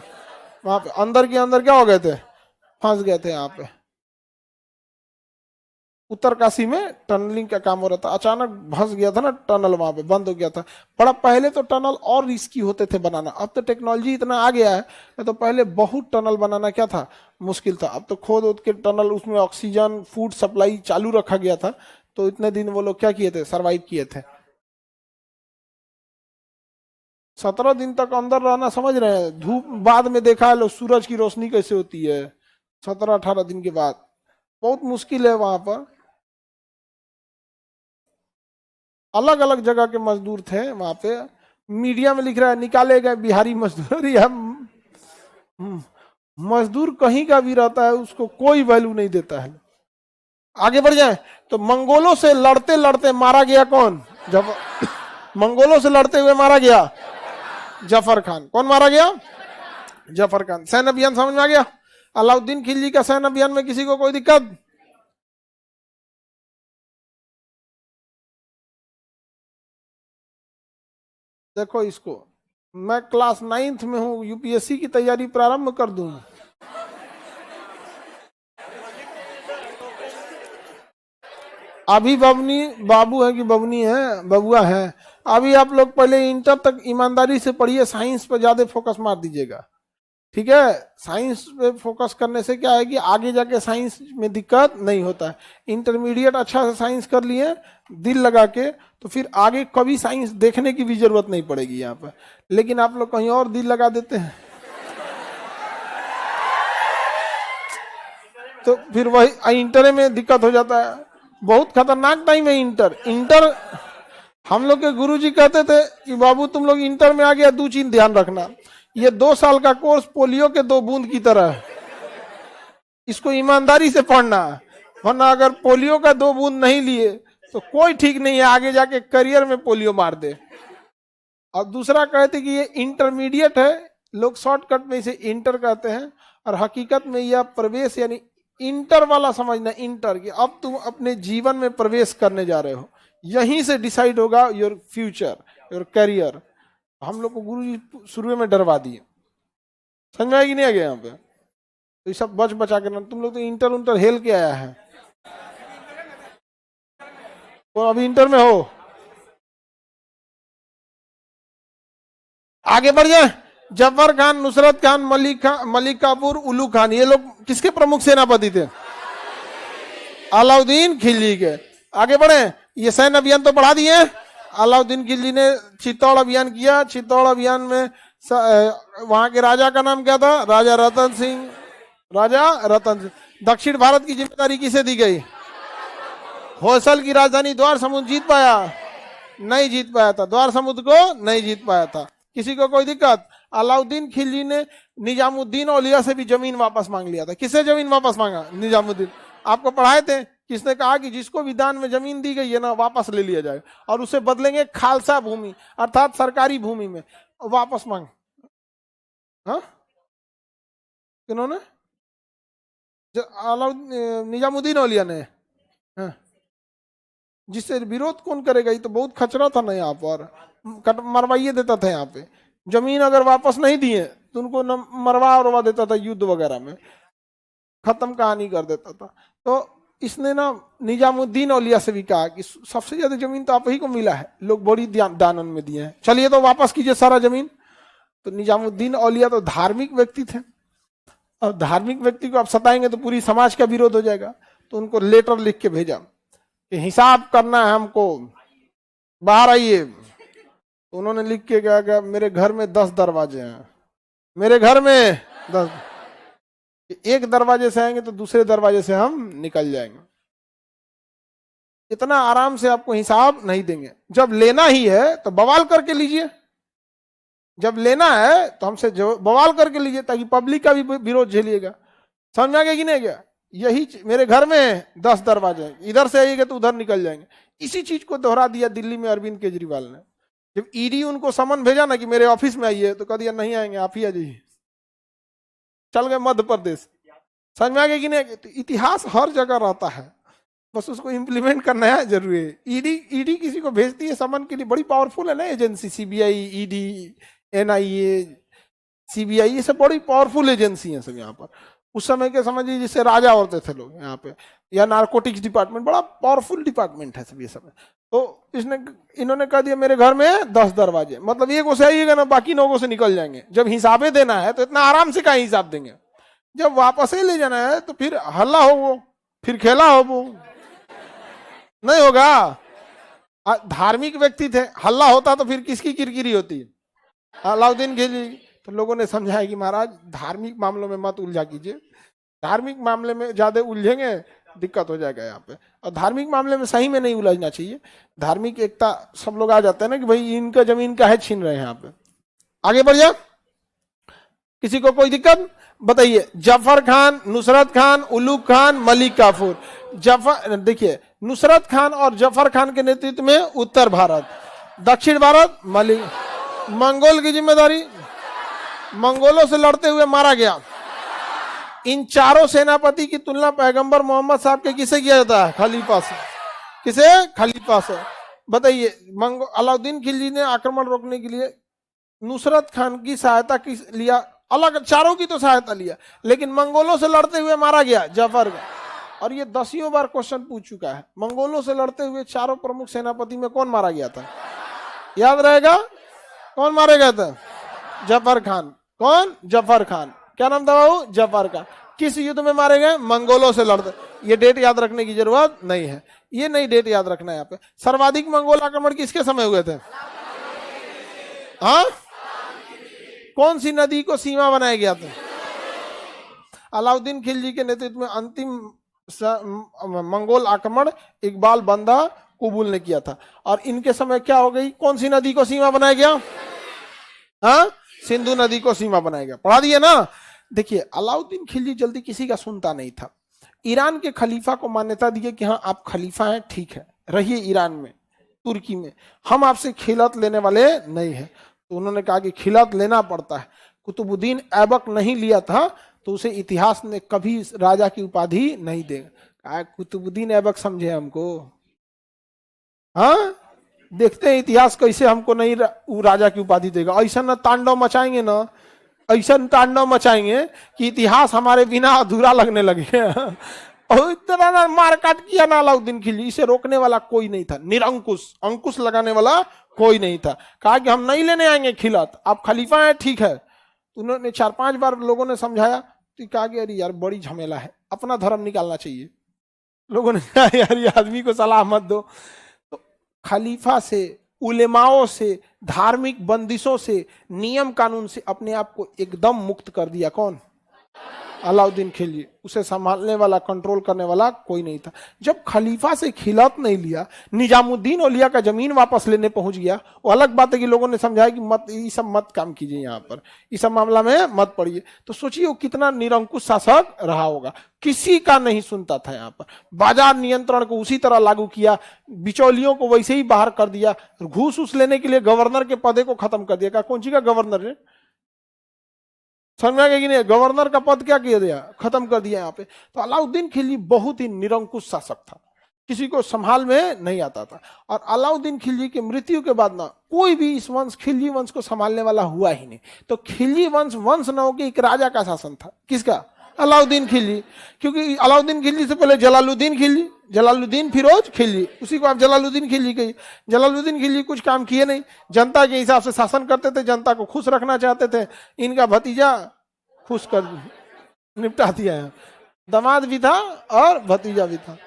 वहां पे अंदर के अंदर क्या हो गए थे? फंस गए थे यहाँ पे। उत्तरकाशी में टनलिंग का काम हो रहा था, अचानक फंस गया था ना टनल, वहां पे बंद हो गया था। बड़ा पहले तो टनल और रिस्की होते थे बनाना, अब तो टेक्नोलॉजी इतना आ गया है। तो पहले बहुत टनल बनाना क्या था? मुश्किल था। अब तो खोद उद के टनल, उसमें ऑक्सीजन, फूड सप्लाई चालू रखा गया था। तो इतने दिन वो लोग क्या किए थे? सर्वाइव किए थे। 17 दिन तक अंदर रहना, समझ रहे हैं? धूप बाद में देखा है लोग, सूरज की रोशनी कैसे होती है 17-18 दिन के बाद। बहुत मुश्किल है वहां पर। अलग अलग जगह के मजदूर थे वहां पे। मीडिया में लिख रहा है निकाले गए बिहारी मजदूर। या मजदूर कहीं का भी रहता है, उसको कोई वैल्यू नहीं देता है। आगे बढ़ जाए तो मंगोलों से लड़ते लड़ते मारा गया कौन? जब मंगोलों से लड़ते हुए मारा गया जफर खान। कौन मारा गया? जफर खान। सैन्य अभियान समझ में आ गया? अलाउद्दीन खिलजी का सैन्य अभियान में किसी को कोई दिक्कत? देखो इसको, मैं क्लास 9th में हूं, यूपीएससी की तैयारी प्रारंभ कर दूं। अभी बबनी बाबू है कि बबनी है? बबुआ है। अभी आप लोग पहले इंटर तक ईमानदारी से पढ़िए, साइंस पर ज्यादा फोकस मार दीजिएगा, ठीक है? साइंस पे फोकस करने से क्या है कि आगे जाके साइंस में दिक्कत नहीं होता है। इंटरमीडिएट अच्छा से साइंस कर लिए दिल लगा के, तो फिर आगे कभी साइंस देखने की भी जरूरत नहीं पड़ेगी यहाँ पर। लेकिन आप लोग कहीं और दिल लगा देते हैं, तो फिर वही इंटर में दिक्कत हो जाता है। बहुत खतरनाक टाइम है इंटर। हम लोग के गुरुजी कहते थे कि बाबू तुम लोग इंटर में आ गया, 2 चीज ध्यान रखना। ये 2 साल का कोर्स पोलियो के 2 बूंद की तरह है, इसको ईमानदारी से पढ़ना, वरना अगर पोलियो का 2 बूंद नहीं लिए तो कोई ठीक नहीं है, आगे जाके करियर में पोलियो मार दे। और दूसरा कहते कि ये इंटरमीडिएट है, लोग शॉर्टकट में इसे इंटर कहते हैं, और हकीकत में यह प्रवेश यानी इंटर वाला समझना, इंटर कि अब तुम अपने जीवन में प्रवेश करने जा रहे हो, यहीं से डिसाइड होगा योर फ्यूचर, योर करियर। हम लोग को गुरु जी शुरू में डरवा दिए, समझ में आएगी नहीं आ गया यहाँ पे, तो ये सब बच बचा के ना, तुम लोग तो इंटर उंटर हेल के आया है, तो अभी इंटर में हो, आगे बढ़ जाए। जफर खान, नुसरत खान, मलिक काफूर, उल्लू खान, ये लोग किसके प्रमुख सेनापति थे? अलाउद्दीन खिलजी के। आगे बढ़े, ये सैन्य अभियान तो बढ़ा दिए। अलाउद्दीन खिलजी ने चित्तौड़ अभियान किया। चित्तौड़ अभियान में वहां के राजा का नाम क्या था? राजा रतन सिंह। राजा रतन सिंह। दक्षिण भारत की जिम्मेदारी किसे दी गई? होयसल की राजधानी द्वार समुद्र जीत पाया? नहीं जीत पाया था, द्वार समुद्र को नहीं जीत पाया था। किसी को कोई दिक्कत? अलाउद्दीन खिलजी ने निजामुद्दीन औलिया से भी जमीन वापस मांग लिया था। किससे जमीन वापस मांगा? निजामुद्दीन। आपको पढ़ाए थे, किसने कहा कि जिसको भी दान में जमीन दी गई है ना, वापस ले लिया जाए और उसे बदलेंगे खालसा भूमि अर्थात सरकारी भूमि में, वापस मांग। हाँ, किन्होंने? निजामुद्दीन औलिया ने। हाँ। जिससे विरोध कौन करेगा? ये तो बहुत खचरा था ना, यहाँ पर मरवाइए देता था। यहाँ पे जमीन अगर वापस नहीं दिए तो उनको मरवा उरवा देता था, युद्ध वगैरह में खत्म कहानी कर देता था। तो इसने ना निजामुद्दीन औलिया से भी कहा कि सबसे ज्यादा जमीन तो आप ही को मिला है, लोग बड़ी दानन में दिए हैं, चलिए तो वापस कीजिए सारा जमीन। तो निजामुद्दीन औलिया तो धार्मिक व्यक्ति थे, और धार्मिक व्यक्ति को आप सताएंगे तो पूरी समाज का विरोध हो जाएगा। तो उनको लेटर लिख के भेजा कि हिसाब करना है हमको, बाहर आइए। तो उन्होंने लिख के क्या, मेरे घर में 10 दरवाजे हैं, मेरे घर में 10, एक दरवाजे से आएंगे तो दूसरे दरवाजे से हम निकल जाएंगे, इतना आराम से आपको हिसाब नहीं देंगे। जब लेना ही है तो बवाल करके लीजिए, जब लेना है तो हमसे बवाल करके लीजिए, ताकि पब्लिक का भी विरोध झेलिएगा। समझ में आ गया कि नहीं गया? यही मेरे घर में 10 दरवाजे हैं, इधर से आइएगा तो उधर निकल जाएंगे। इसी चीज को दोहरा दिया दिल्ली में अरविंद केजरीवाल ने। जब ईडी उनको समन भेजा ना कि मेरे ऑफिस में आइए, तो कह दिया नहीं आएंगे, आप ही आ जाइए। चल गए मध्य प्रदेश। समझ में आ गया कि नहीं? तो इतिहास हर जगह रहता है, बस उसको इम्प्लीमेंट करना है जरूरी है। ईडी किसी को भेजती है समन के लिए, बड़ी पावरफुल है ना agency. CBI, ED, NIA, CBI, ये सब बड़ी पावरफुल एजेंसी है सब यहाँ पर। उस समय के समझिए जिससे राजा होते थे लोग यहाँ पे, या नारकोटिक्स डिपार्टमेंट, बड़ा पावरफुल डिपार्टमेंट है सब ये सब। तो इन्होंने कह दिया मेरे घर में 10 दरवाजे, मतलब एक से आइएगा ना, बाकी 9 से निकल जाएंगे। जब हिसाबे देना है तो इतना आराम से कहाँ हिसाब देंगे? जब वापस ही ले जाना है तो फिर हल्ला हो, वो फिर खेला हो, वो नहीं होगा। धार्मिक व्यक्ति थे, हल्ला होता तो फिर किसकी किरकिरी होती? अलाउद्दीन खिलजी। तो लोगों ने समझाया कि महाराज धार्मिक मामलों में मत उलझा कीजिए, धार्मिक मामले में ज्यादा उलझेंगे दिक्कत हो जाएगा यहाँ पे। और धार्मिक मामले में सही में नहीं उलझना चाहिए। धार्मिक एकता सब लोग आ जाते हैं ना कि भाई इनका जमीन काहे छीन रहे हैं यहाँ पे। आगे बढ़ जा, किसी को कोई दिक्कत? बताइए। जफर खान, नुसरत खान, उल्लू खान, मलिक काफूर। देखिए, नुसरत खान और जफर खान के नेतृत्व में उत्तर भारत, दक्षिण भारत मलिक। मंगोल की जिम्मेदारी, मंगोलों से लड़ते हुए मारा गया। इन चारों सेनापति की तुलना पैगंबर मोहम्मद साहब के किसे किया जाता है? खलीफा से। किसे? खलीफा से। बताइए, अलाउद्दीन खिलजी ने आक्रमण रोकने के लिए नुसरत खान की सहायता किस लिया? अलग चारों की तो सहायता लिया, लेकिन मंगोलों से लड़ते हुए मारा गया जफर। और ये 10 बार क्वेश्चन पूछ चुका है, मंगोलों से लड़ते हुए चारों प्रमुख सेनापति में कौन मारा गया था? याद रहेगा? कौन मारे गया था? जफर खान। कौन? जफर खान। क्या नाम था बाबू? जफर का। किस युद्ध में मारे गए? मंगोलों से लड़ते। ये डेट याद रखने की जरूरत नहीं है, ये नहीं डेट याद रखना है यहाँ पे। सर्वाधिक मंगोल आक्रमण किसके समय हुए थे? हाँ, कौन सी नदी को सीमा बनाया गया था? अलाउद्दीन खिलजी के नेतृत्व में अंतिम मंगोल आक्रमण इकबाल बंदा कुबुल ने किया था। और इनके समय क्या हो गई? कौन सी नदी को सीमा बनाया गया? हाँ, सिंधु नदी को सीमा बनाया गया। पढ़ा दिया ना। देखिए, अलाउद्दीन खिलजी जल्दी किसी का सुनता नहीं था। ईरान के खलीफा को मान्यता दी कि हाँ आप खलीफा हैं, ठीक है, रहिए ईरान में, तुर्की में, हम आपसे खिलत लेने वाले नहीं है। तो उन्होंने कहा कि खिलत लेना पड़ता है। कुतुबुद्दीन ऐबक नहीं लिया था तो उसे इतिहास ने कभी राजा की उपाधि नहीं देगा। कहा कुतुबुद्दीन ऐबक समझे हमको, हाँ देखते हैं इतिहास कैसे हमको नहीं राजा की उपाधि देगा। ऐसा न तांडव मचाएंगे ना, ऐसा तांडव मचाएंगे कि इतिहास हमारे बिना अधूरा लगने लगे। और इतना ना मार काट किया ना अलाउद्दीन खिलजी, इसे रोकने वाला कोई नहीं था, निरंकुश अंकुश लगाने वाला कोई नहीं था। कहा कि हम नहीं लेने आएंगे खिलत, आप खलीफा हैं ठीक है। उन्होंने 4-5 बार लोगों ने समझाया तो कहा कि अरे यार बड़ी झमेला है, अपना धर्म निकालना चाहिए। लोगों ने कहा यार ये आदमी को सलाह मत दो। तो खलीफा से, उलेमाओं से, धार्मिक बंदिशों से, नियम कानून से अपने आप को एकदम मुक्त कर दिया। कौन? अलाउद्दीन खिलजी। उसे संभालने वाला, कंट्रोल करने वाला कोई नहीं था। जब खलीफा से खिलाफ नहीं लिया, निजामुद्दीन औलिया का जमीन वापस लेने पहुंच गया। वो अलग बात है कि लोगों ने समझाया कि मत ये सब मत काम कीजिए, यहाँ पर इस सब मामला में मत पड़िए। तो सोचिए वो कितना निरंकुश शासक रहा होगा, किसी का नहीं सुनता था। यहाँ पर बाजार नियंत्रण को उसी तरह लागू किया, बिचौलियों को वैसे ही बाहर कर दिया, घूस उस लेने के लिए गवर्नर के पदे को खत्म कर दिया। कौन सी का गवर्नर है, समझ में आ गया कि नहीं? गवर्नर का पद क्या किया दिया, खत्म कर दिया यहाँ पे। तो अलाउद्दीन खिलजी बहुत ही निरंकुश शासक था, किसी को संभाल में नहीं आता था। और अलाउद्दीन खिलजी की मृत्यु के बाद ना कोई भी इस वंश, खिलजी वंश को संभालने वाला हुआ ही नहीं। तो खिलजी वंश वंश न होकर एक राजा का शासन था। किसका? अलाउद्दीन खिलजी। क्योंकि अलाउद्दीन खिलजी से पहले जलालुद्दीन खिलजी, जलालुद्दीन फिरोज खिलजी, उसी को आप जलालुद्दीन खिलजी कहिए। जलालुद्दीन खिलजी कुछ काम किए नहीं, जनता के हिसाब से शासन करते थे, जनता को खुश रखना चाहते थे। इनका भतीजा खुश कर निपटा दिया है, दामाद भी था और भतीजा भी था,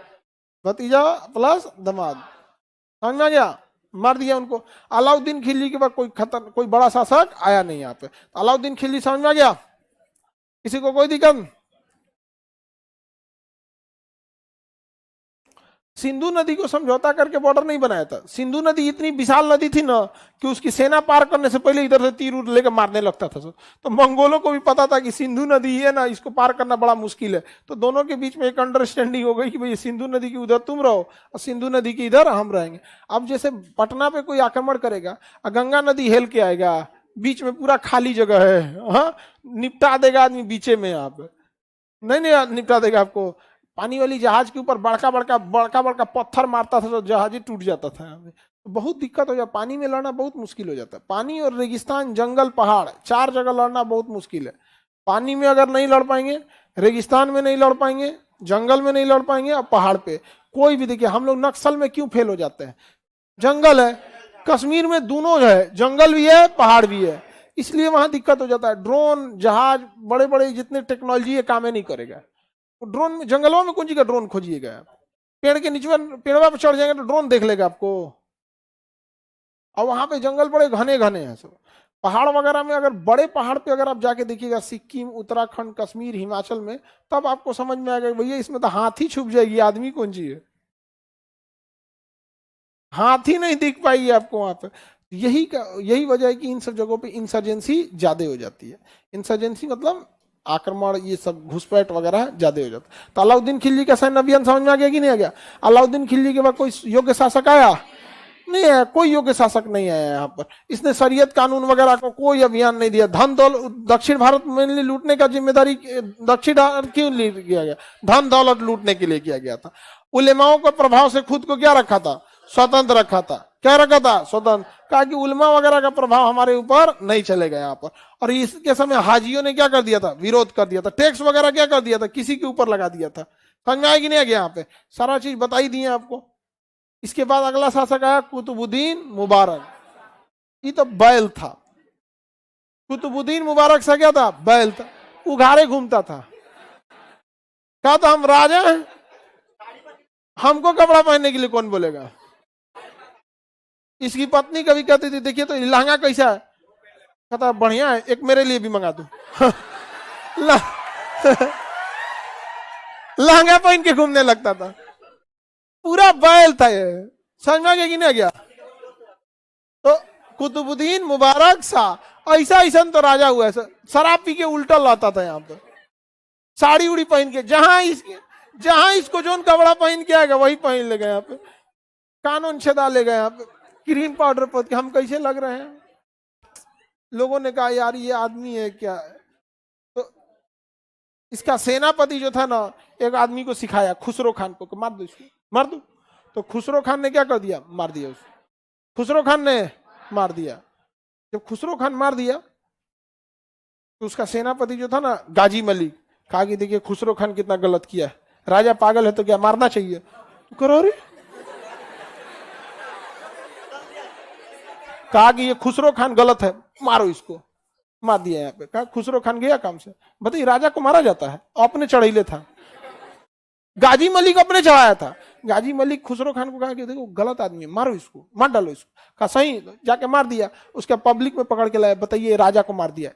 भतीजा प्लस दामाद, समझ में आ गया? मार दिया उनको। अलाउद्दीन खिलजी के बाद कोई बड़ा शासक आया नहीं यहाँ पे। अलाउद्दीन खिलजी, समझ में आ गया? किसी को कोई दिक्कत? सिंधु नदी को समझौता करके बॉर्डर नहीं बनाया था। सिंधु नदी इतनी विशाल नदी थी ना कि उसकी सेना पार करने से पहले इधर से तीर उर लेकर मारने लगता था। तो मंगोलों को भी पता था कि सिंधु नदी है ना, इसको पार करना बड़ा मुश्किल है। तो दोनों के बीच में एक अंडरस्टैंडिंग हो गई कि भाई सिंधु नदी की उधर तुम रहो और सिंधु नदी की इधर हम रहेंगे। अब जैसे पटना पे कोई आक्रमण करेगा, गंगा नदी हेल के आएगा, बीच में पूरा खाली जगह है, हाँ निपटा देगा आदमी बीचे में। आप नहीं निपटा देगा आपको। पानी वाली जहाज के ऊपर बड़का बड़का पत्थर मारता था तो जहाज ही टूट जाता था। तो बहुत दिक्कत हो जाता, पानी में लड़ना बहुत मुश्किल हो जाता है। पानी और रेगिस्तान, जंगल, पहाड़, 4 जगह लड़ना बहुत मुश्किल है। पानी में अगर नहीं लड़ पाएंगे, रेगिस्तान में नहीं लड़ पाएंगे, जंगल में नहीं लड़ पाएंगे और पहाड़ पे कोई भी। देखिए हम लोग नक्सल में क्यों फेल हो जाते हैं? जंगल है, कश्मीर में दोनों है, जंगल भी है पहाड़ भी है, इसलिए वहां दिक्कत हो जाता है। ड्रोन, जहाज, बड़े बड़े जितने टेक्नोलॉजी है काम नहीं करेगा। ड्रोन में, जंगलों में कौन सी का ड्रोन खोजिएगा? पेड़ के नीचे पेड़वा पे चढ़ जाएंगे तो ड्रोन देख लेगा आपको। और वहां पे जंगल बड़े घने घने हैं सब। पहाड़ वगैरह में, अगर बड़े पहाड़ पे अगर आप जाके देखिएगा, सिक्किम, उत्तराखंड, कश्मीर, हिमाचल में, तब आपको समझ में आएगा भैया इसमें तो हाथी छुप जाएगी, आदमी कौन सी है? हाथी नहीं दिख पाएगी आपको वहां पे। यही वजह है कि इन सब जगहों पे इंसर्जेंसी ज्यादा हो जाती है। इंसर्जेंसी मतलब आक्रमण, ये सब घुसपैठ वगैरह ज्यादा हो जाता है। तो अलाउद्दीन खिलजी का सैन्य अभियान समझ में आ गया कि नहीं आ गया? अलाउद्दीन खिलजी के बाद कोई योग्य शासक आया नहीं है, कोई योग्य शासक नहीं आया यहाँ पर। इसने शरीयत कानून वगैरह को कोई अभियान नहीं दिया। धन दौलत, दक्षिण भारत में लूटने का जिम्मेदारी दक्षिण क्यों किया गया? धन दौलत लूटने के लिए किया गया था। उलेमाओं के प्रभाव से खुद को क्या रखा था? स्वतंत्र रखा था। क्या रखा था? स्वतंत्र। कहा कि उलमा वगैरह का प्रभाव हमारे ऊपर नहीं चलेगा यहाँ पर। और इसके समय हाजियों ने क्या कर दिया था? विरोध कर दिया था। टैक्स वगैरह क्या कर दिया था? किसी के ऊपर लगा दिया था। समझ में आएगी नहीं आ गया? यहाँ पे सारा चीज बताई दी है आपको। इसके बाद अगला शासक आया कुतुबुद्दीन मुबारक। ये तो बैल था। कुतुबुद्दीन मुबारक सा क्या था? बैल था, उघारे घूमता था। कहा था हम राजा हैं, हमको कपड़ा पहनने के लिए कौन बोलेगा? इसकी पत्नी कभी कहती थी देखिए तो लहंगा कैसा है? कहता बढ़िया है, एक मेरे लिए भी मंगा दो। लहंगा पहन के घूमने लगता था, पूरा बैल था ये। समझ में आ गया कि नहीं आ गया? तो कुतुबुद्दीन मुबारक शाह ऐसा ऐसा तो राजा हुआ है, शराब पी के उल्टा लाता था यहाँ पे, साड़ी उड़ी पहन के, जहां इसको जोन कपड़ा पहन के आएगा वही पहन लेगा यहाँ पे। कानून छेदा ले गए, क्रीम पाउडर पोत के हम कैसे लग रहे हैं। लोगों ने कहा यार ये आदमी है क्या। तो इसका सेनापति जो था ना, एक आदमी को सिखाया, खुसरो खान को, मार दो इसको, मार दो। तो खुसरो खान ने क्या कर दिया, मार दिया उसको। खुसरो खान ने मार दिया। जब खुसरो खान मार दिया तो उसका सेनापति जो था ना, गाजी मलिक, कहा कि देखिए खुसरो खान कितना गलत किया है, राजा पागल है तो क्या मारना चाहिए। तो करो रे, कहा कि ये खुसरो खान गलत है, मारो इसको, मार दिया। यहाँ पे कहा खुसरो खान गया काम से। बताइए राजा को मारा जाता है, अपने चढ़ैले था। गाजी मलिक अपने चढ़ाया था। गाजी मलिक खुसरो खान को कहा कि देखो गलत आदमी है, मारो इसको, मार डालो इसको। कहा सही, जाके मार दिया। उसके पब्लिक में पकड़ के लाया, बताइए राजा को मार दिया,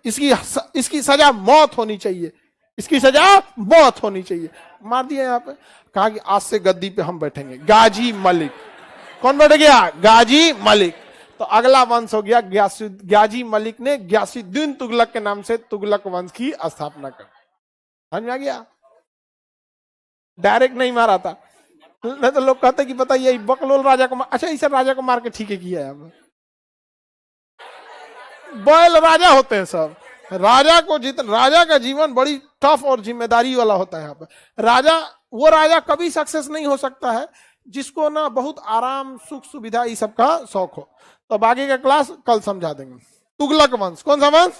इसकी सजा मौत होनी चाहिए, इसकी सजा मौत होनी चाहिए। मार दिया यहाँ पे। कहा कि आज से गद्दी पे हम बैठेंगे, गाजी मलिक। कौन बैठ गया, गाजी मलिक। तो अगला वंश हो गया गाजी मलिक ने ग्यासुद्दीन तुगलक के नाम से तुगलक वंश की स्थापना कर। समझ में आ गया। डायरेक्ट नहीं मारा था, नहीं तो लोग कहते कि बताइए बकलोल राजा को अच्छा इसे राजा को मार के ठीक है किया है। बैल राजा होते हैं सब। राजा को राजा का जीवन बड़ी टफ और जिम्मेदारी वाला होता है। यहाँ पे राजा कभी सक्सेस नहीं हो सकता है जिसको ना बहुत आराम सुख सुविधा ये सब का शौक हो। तो बाकी का क्लास कल समझा देंगे। तुगलक वंश, कौन सा वंश,